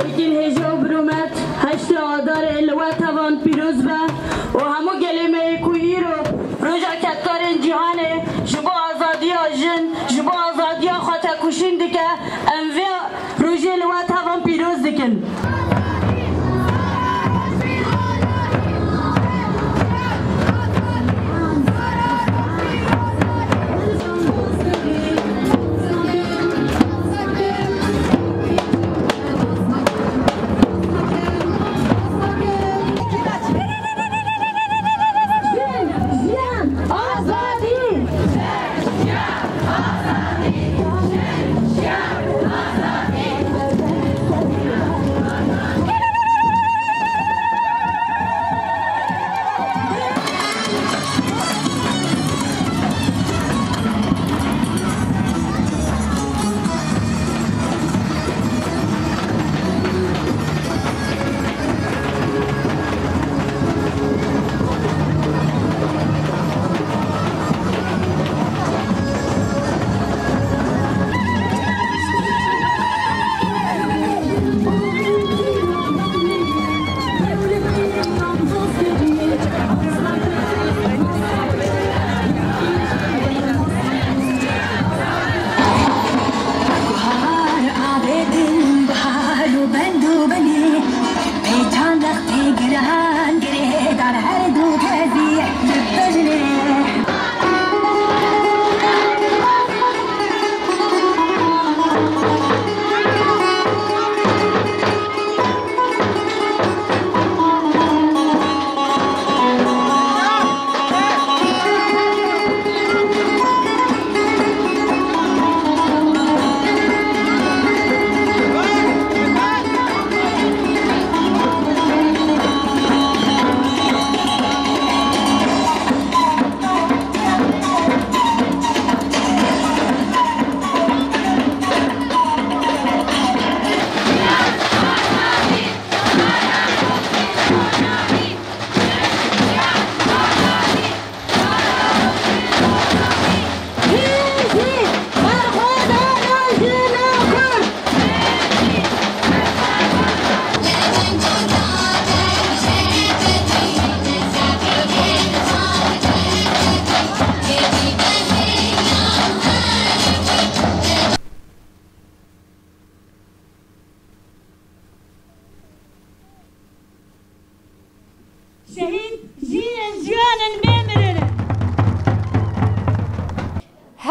لیکن هجا برومت هشت آدار الوات وان پیروز به و همو گلیمه کویی رو روژا کتکار جهانه جبو آزادی جن جبو آزادی خاطر کشین دیگه اموی روژا الوات وان پیروز دیکن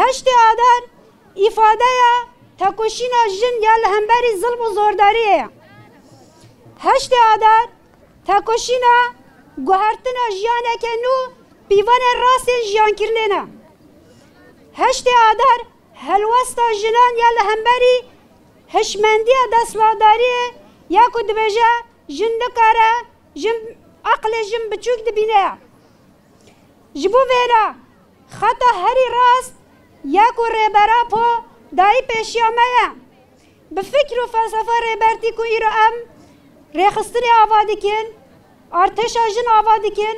هشت آدار ifade تکوشینا جن یا لهمبری ظلم و زورداریه. هشت آدار تکوشینا گوهرتنا جیانه که نو پیوان راست جیان کرلنا. هشت آدار هلوستا جنان یا لهمبری هشمندی دستلاداریه یا کد بجا جن نکاره جن عقل جن بچوک دبینه. جبو وینا خطا هری راست یا کو ریبرا پو دایی پیشیامه به فکر و فلسفه ریبرتی کو ایرو ام ریخستری آوادی کن ارتش جن آوادی کن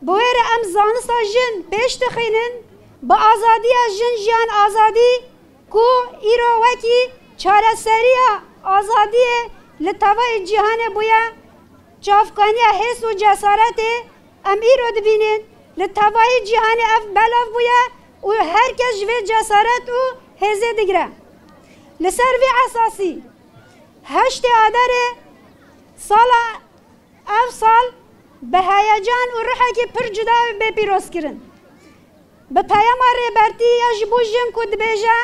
بویر ام زانستا جن پیش تخینن با آزادی جن جان آزادی کو ایرو وکی چاره سریا آزادی لطوای جهان بویا چافکانی حس و جسارت ام ایرو دبینن لطوای جهان اف بلاف بویا و هر کس جوی جسارت و هزه دیگره لسر وی اساسی هشت آدار سال اف سال به هیجان و روحه که پر جدا به پیروز کرن به پیام ریبرتی یا جبو جن کد بیجا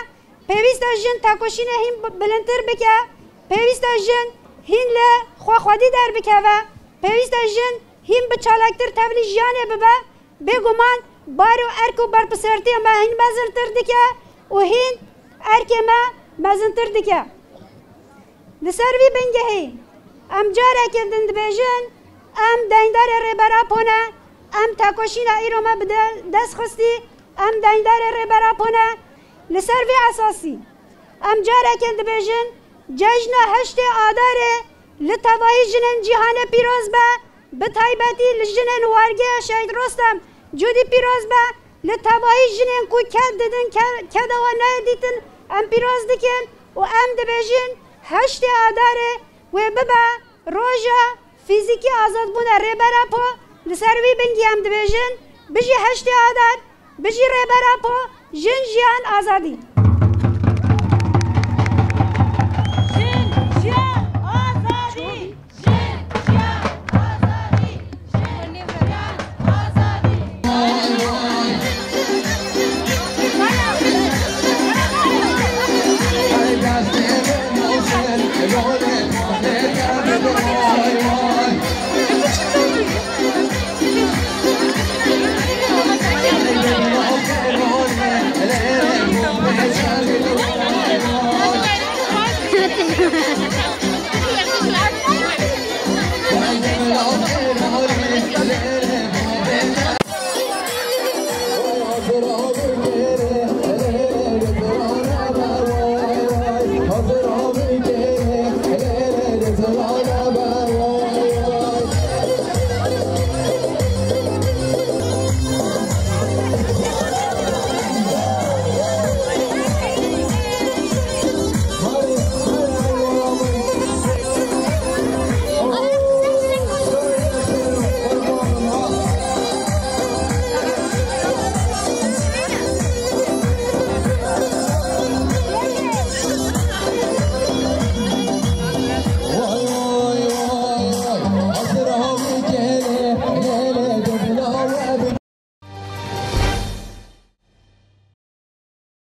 پیویست جن تاکوشین هین بلندتر بکه پیویست جن هین لخواخوادی در بکه و پیویست جن هین بچالکتر تبلی جیانه ببه بگمان بارو ارکو برپسرتی ما هین مزنتر دیگه و هین ارک ما مزنتر دیگه لسر وی بنگه هی ام جاره کندن دبیجن ام دیندار ریبرا پونه ام تاکوشین ایرو ما دست خستی ام دیندار ریبرا پونه لسر وی اساسی ام جاره کند دبیجن جشن هشت آداره لطوای جنن جهان پیروز به تایبتی لجنن وارگه شهید رستم جودی پیروز به لطوای جنن کو کد ددن کدوا ندیتن ام پیروز دکن و ام دبیجن هشت آداره و ببا روژا فیزیکی آزاد بونه ریبرا پا لسروی بنگی هم دبیجن بجی هشت آدار بجی ریبرا پا جن جیان آزادی